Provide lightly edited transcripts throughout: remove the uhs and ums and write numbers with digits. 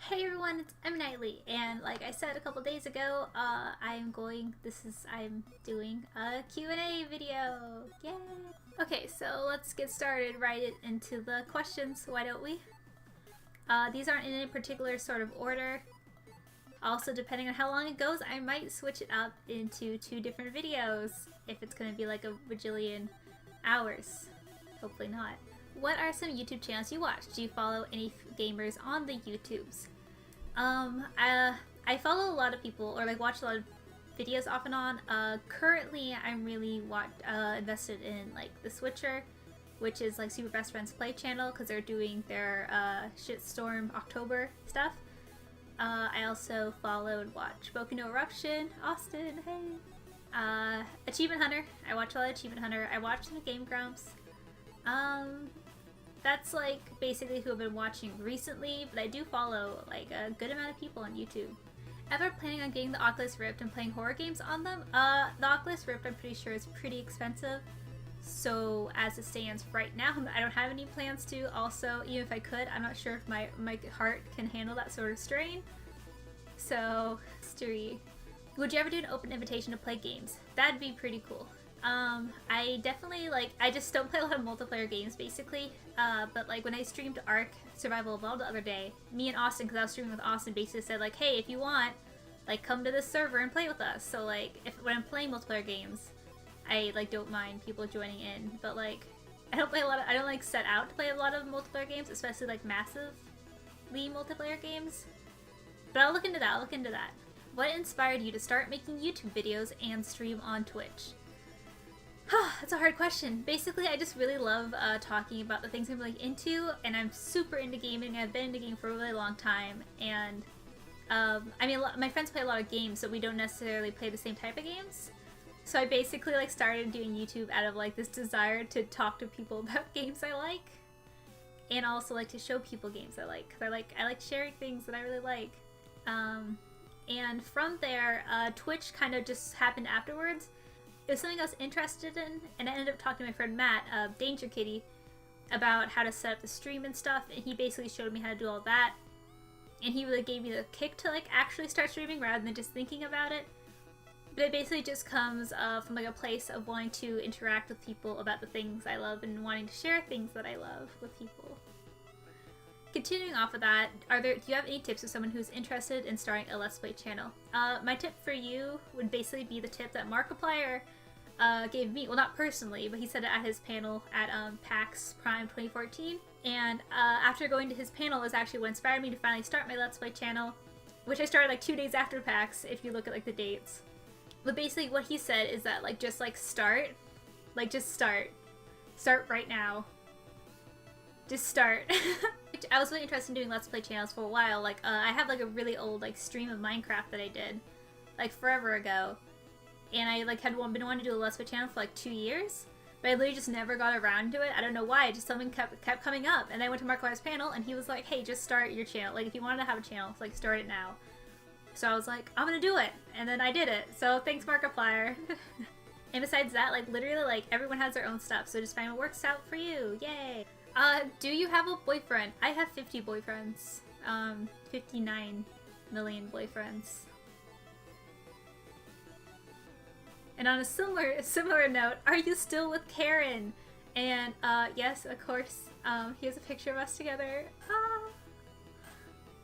Hey everyone, it's Emiknightly, and like I said a couple days ago, I'm doing a Q&A video. Yay! Okay, so let's get started right into the questions, why don't we? These aren't in any particular sort of order. Also, depending on how long it goes, I might switch it up into two different videos if it's gonna be like a bajillion hours. Hopefully not. What are some YouTube channels you watch? Do you follow any gamers on the YouTubes? I follow a lot of people, or like watch a lot of videos off and on. Currently I'm really invested in like The Switcher, which is like Super Best Friends Play channel, because they're doing their Shitstorm October stuff. I also follow and watch Boku no Eruption, Austin, hey! Achievement Hunter, I watch a lot of Achievement Hunter. I watch the Game Grumps. That's like basically who I've been watching recently, but I do follow like a good amount of people on YouTube. Ever planning on getting the Oculus Rift and playing horror games on them? The Oculus Rift I'm pretty sure is pretty expensive, so as it stands right now, I don't have any plans to. Also, even if I could, I'm not sure if my heart can handle that sort of strain. So, history. Would you ever do an open invitation to play games? That'd be pretty cool. I definitely, I just don't play a lot of multiplayer games, basically, but, like, when I streamed Ark Survival Evolved the other day, me and Austin, because I was streaming with Austin, basically said, like, hey, if you want, like, come to this server and play with us. So, like, when I'm playing multiplayer games, I, like, don't mind people joining in, but, like, I don't, like, set out to play a lot of multiplayer games, especially, like, massively multiplayer games, but I'll look into that, What inspired you to start making YouTube videos and stream on Twitch? That's a hard question. Basically, I just really love talking about the things I'm really into, and I'm super into gaming. I've been into gaming for a really long time, and I mean, my friends play a lot of games, so we don't necessarily play the same type of games. So I basically like started doing YouTube out of like this desire to talk to people about games I like, and also like to show people games I like, because I like sharing things that I really like. And from there, Twitch kind of just happened afterwards. It was something I was interested in, and I ended up talking to my friend Matt, Danger Kitty, about how to set up the stream and stuff, and he basically showed me how to do all that, and he really gave me the kick to like actually start streaming rather than just thinking about it. But it basically just comes from like a place of wanting to interact with people about the things I love and wanting to share things that I love with people. Continuing off of that, do you have any tips for someone who's interested in starting a Let's Play channel? My tip for you would basically be the tip that Markiplier gave me. Well, not personally, but he said it at his panel at PAX Prime 2014. And after going to his panel is actually what inspired me to finally start my Let's Play channel, which I started like 2 days after PAX, if you look at like the dates. But basically what he said is that just start. Just start. Start right now. Just start. I was really interested in doing Let's Play channels for a while. I have like a really old stream of Minecraft that I did like forever ago, and I had been wanting to do a Let's Play channel for like 2 years, but I literally just never got around to it. I don't know why. Just something kept coming up, and I went to Markiplier's panel, and he was like, "Hey, just start your channel. Like if you wanted to have a channel, start it now." So I was like, "I'm gonna do it," and then I did it. So thanks, Markiplier. And besides that, literally, everyone has their own stuff. So just find what works out for you. Yay! Do you have a boyfriend? I have 50 boyfriends. 59 million boyfriends. And on a similar note, are you still with Karen? And, yes, of course. Here's a picture of us together.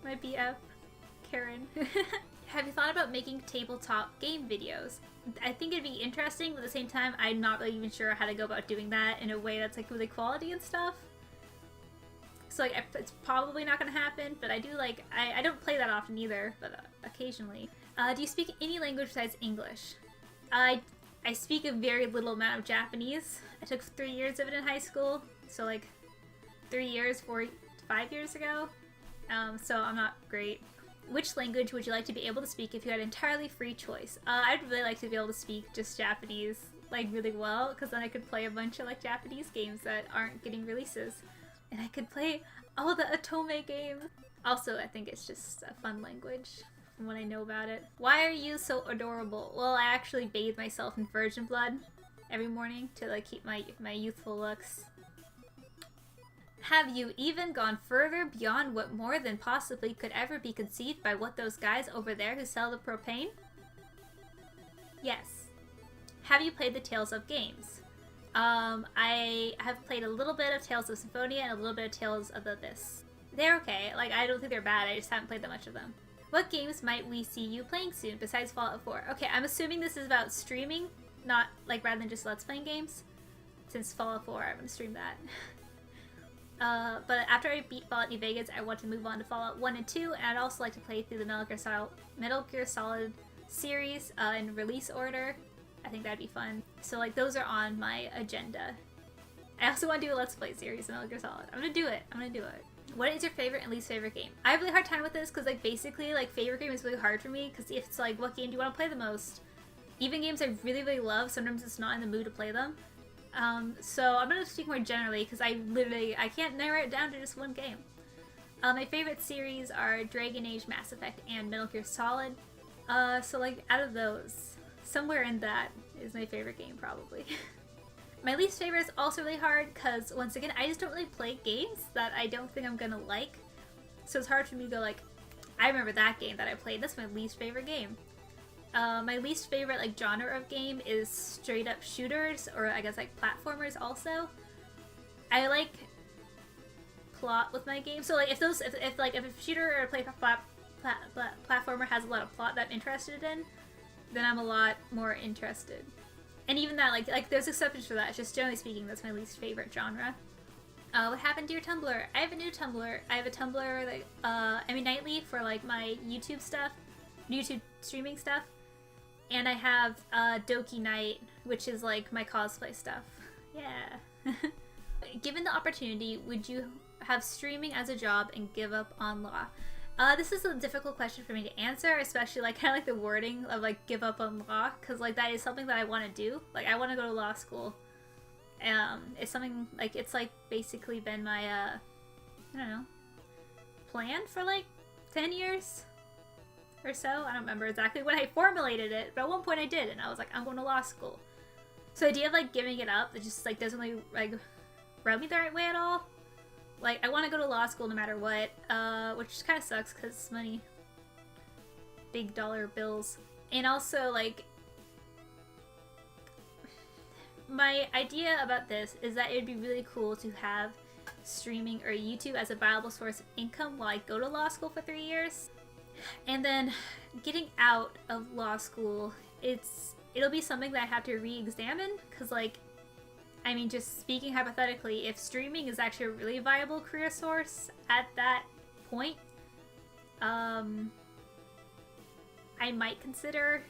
My BF, Karen. Have you thought about making tabletop game videos? I think it'd be interesting, but at the same time, I'm not really even sure how to go about doing that in a way that's really quality and stuff. So it's probably not gonna happen, but I do I don't play that often either, but occasionally. Do you speak any language besides English? I speak a very little amount of Japanese. I took 3 years of it in high school, so 3 years, 5 years ago. So I'm not great. Which language would you like to be able to speak if you had entirely free choice? I'd really like to be able to speak just Japanese really well, because then I could play a bunch of Japanese games that aren't getting releases. And I could play all the Otome games. Also, I think it's just a fun language from what I know about it. Why are you so adorable? Well, I actually bathe myself in virgin blood every morning to keep my youthful looks. Have you even gone further beyond what more than possibly could ever be conceived by what those guys over there who sell the propane? Yes. Have you played the Tales of games? I have played a little bit of Tales of Symphonia and a little bit of Tales of the Abyss. They're okay. Like, I don't think they're bad. I just haven't played that much of them. What games might we see you playing soon besides Fallout 4? Okay, I'm assuming this is about streaming, not, like, rather than just Let's Playing games. Since Fallout 4, I'm gonna stream that. But after I beat Fallout New Vegas, I want to move on to Fallout 1 and 2, and I'd also like to play through the Metal Gear Solid series in release order. I think that'd be fun. So, like, those are on my agenda. I also want to do a Let's Play series of Metal Gear Solid. I'm gonna do it. I'm gonna do it. What is your favorite and least favorite game? I have a really hard time with this because, like, basically, like, favorite game is really hard for me because it's like, what game do you want to play the most? Even games I really, really love, sometimes it's not in the mood to play them. So I'm gonna speak more generally because I can't narrow it down to just one game. My favorite series are Dragon Age, Mass Effect, and Metal Gear Solid. So, like, out of those, somewhere in that is my favorite game, probably. My least favorite is also really hard because, once again, I just don't really play games that I don't think I'm gonna like. So it's hard for me to go, like, I remember that game that I played. That's my least favorite game. My least favorite, like, genre of game is straight up shooters, or I guess, like, platformers also. I like plot with my game. So, like, if a shooter or a platformer has a lot of plot that I'm interested in, then I'm a lot more interested. And even that, like there's exceptions for that. It's just generally speaking, that's my least favorite genre. What happened to your Tumblr? I have a new Tumblr. I have a Tumblr, like, Emiknightly for, like, my YouTube stuff, YouTube streaming stuff. And I have, Doki Night, which is, like, my cosplay stuff. Yeah. Given the opportunity, would you have streaming as a job and give up on law? This is a difficult question for me to answer, especially, like, kind of like the wording of, like, give up on law, because, like, that is something that I want to do. Like, I want to go to law school. It's something, like, it's, like, basically been my, I don't know, plan for, like, 10 years or so. I don't remember exactly when I formulated it, but at one point I did, and I was like, I'm going to law school. So the idea of, like, giving it up, it just, like, doesn't really, like, rub me the right way at all. Like, I want to go to law school no matter what, which kind of sucks because money. Big dollar bills. And also, like, my idea about this is that it would be really cool to have streaming or YouTube as a viable source of income while I go to law school for 3 years. And then getting out of law school, it'll be something that I have to re-examine because, like, I mean, just speaking hypothetically, if streaming is actually a really viable career source at that point, I might consider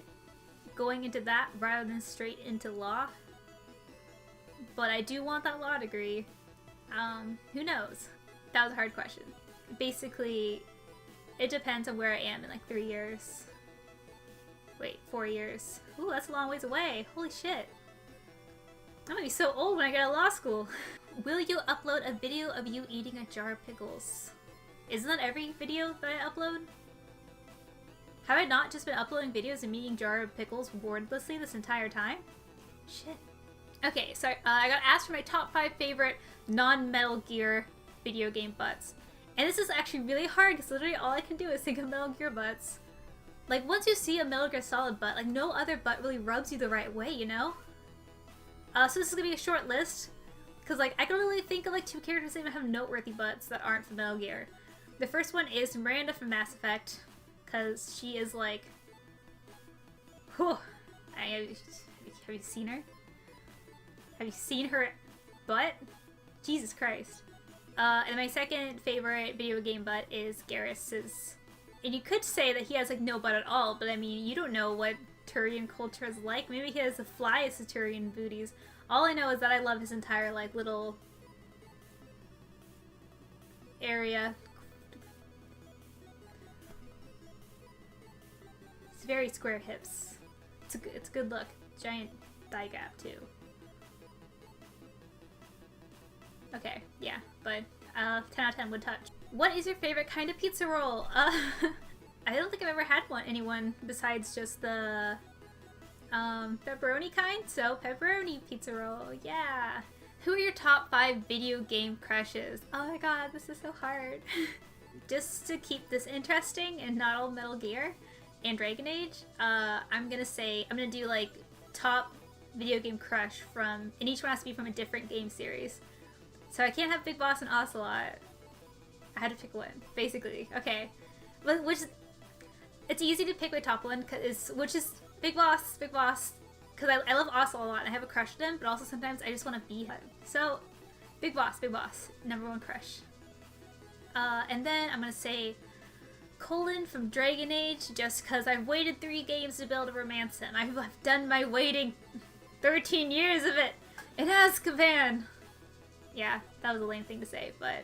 going into that rather than straight into law. But I do want that law degree. Who knows? That was a hard question. Basically, it depends on where I am in, like, 3 years. Wait, 4 years. Ooh, that's a long ways away. Holy shit. I'm gonna be so old when I get out of law school. Will you upload a video of you eating a jar of pickles? Isn't that every video that I upload? Have I not just been uploading videos of me eating jar of pickles wordlessly this entire time? Shit. Okay, so I got asked for my top 5 favorite non-Metal Gear video game butts. And this is actually really hard because literally all I can do is think of Metal Gear butts. Like, once you see a Metal Gear Solid butt, like, no other butt really rubs you the right way, you know? So this is gonna be a short list, because, like, I can really think of, like, 2 characters that even have noteworthy butts that aren't from Metal Gear. The first one is Miranda from Mass Effect, because she is, like, whew. Have you seen her? Have you seen her butt? Jesus Christ. And my second favorite video game butt is Garrus's. And you could say that he has, like, no butt at all, but I mean, you don't know what Turian culture is like. Maybe he has the flyest of Turian booties. All I know is that I love his entire, like, little area. It's very square hips. It's a good look. Giant thigh gap too. Okay, yeah, but 10 out of 10 would touch. What is your favorite kind of pizza roll? I don't think I've ever had anyone besides just the pepperoni kind, so pepperoni pizza roll, yeah. Who are your top 5 video game crushes? Oh my god, this is so hard. Just to keep this interesting and not all Metal Gear and Dragon Age, I'm gonna do like top video game crush from, and each one has to be from a different game series. So I can't have Big Boss and Ocelot. I had to pick one, basically. Okay, which it's easy to pick my top one, which is Big Boss, because I love Ocelot a lot and I have a crush on him, but also sometimes I just want to be him. So, Big Boss, number one crush. And then I'm gonna say Colin from Dragon Age, just because I've waited 3 games to be able to romance him. I've done my waiting, 13 years of it in Azkaban. Yeah, that was a lame thing to say, but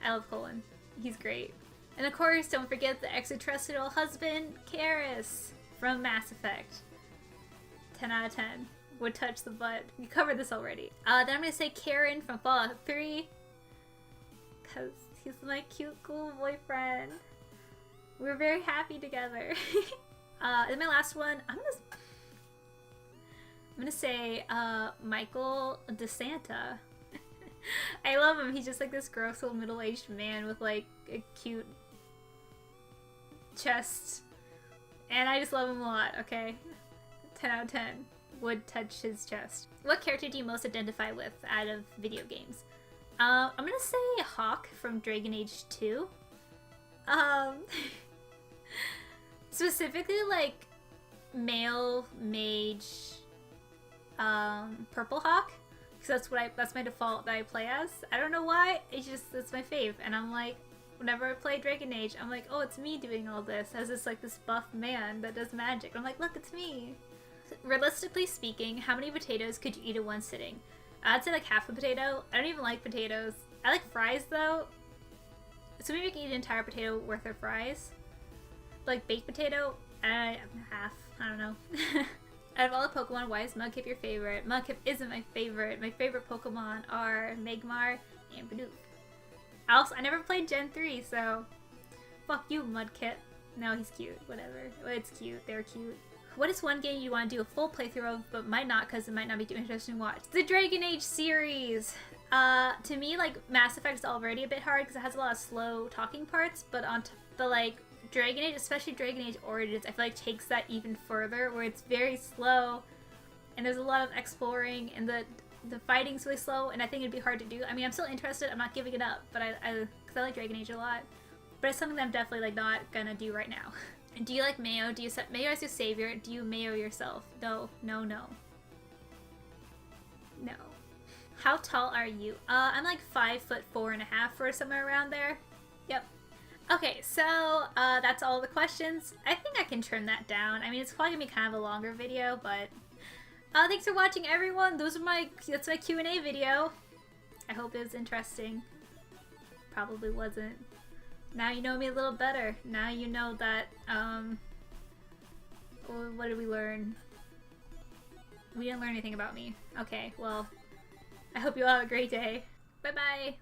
I love Colin. He's great. And of course, don't forget the extraterrestrial husband, Karis from Mass Effect. 10 out of 10. Would touch the butt. We covered this already. Then I'm gonna say Karen from Fallout 3, because he's my cute, cool boyfriend. We're very happy together. And my last one, I'm gonna say Michael DeSanta. I love him. He's just like this gross little middle-aged man with like a cute chest, and I just love him a lot. Okay, 10 out of 10. Would touch his chest. What character do you most identify with out of video games? I'm gonna say Hawk from Dragon Age 2. Specifically like male mage, Purple Hawk, because that's my default that I play as. I don't know why. It's my fave, and I'm like, whenever I play Dragon Age, I'm like, oh, it's me doing all this as this buff man that does magic. I'm like, look, it's me. Realistically speaking, how many potatoes could you eat in one sitting? I'd say like half a potato. I don't even like potatoes. I like fries though. So maybe I can eat an entire potato worth of fries. Like baked potato, half. I don't know. Out of all the Pokemon, why is Mudkip your favorite? Mudkip isn't my favorite. My favorite Pokemon are Magmar and Bidoof. I never played Gen 3, so fuck you, Mudkip. No, he's cute. Whatever. It's cute. They're cute. What is one game you want to do a full playthrough of, but might not because it might not be too interesting to watch? The Dragon Age series! To me, like, Mass Effect is already a bit hard because it has a lot of slow talking parts, but like, Dragon Age, especially Dragon Age Origins, I feel like takes that even further, where it's very slow, and there's a lot of exploring, and the fighting's really slow, and I think it'd be hard to do. I mean, I'm still interested, I'm not giving it up, but because I like Dragon Age a lot, but it's something that I'm definitely, like, not gonna do right now. Do you like Mayo? Do you set Mayo as your savior? Do you Mayo yourself? No, no, no. No. How tall are you? I'm like 5'4.5" or somewhere around there. Yep. Okay, so that's all the questions. I think I can trim that down. I mean, it's probably gonna be kind of a longer video, but thanks for watching, everyone. That's my Q&A video. I hope it was interesting. Probably wasn't. Now you know me a little better. Now you know that, what did we learn? We didn't learn anything about me. Okay, well, I hope you all have a great day. Bye-bye!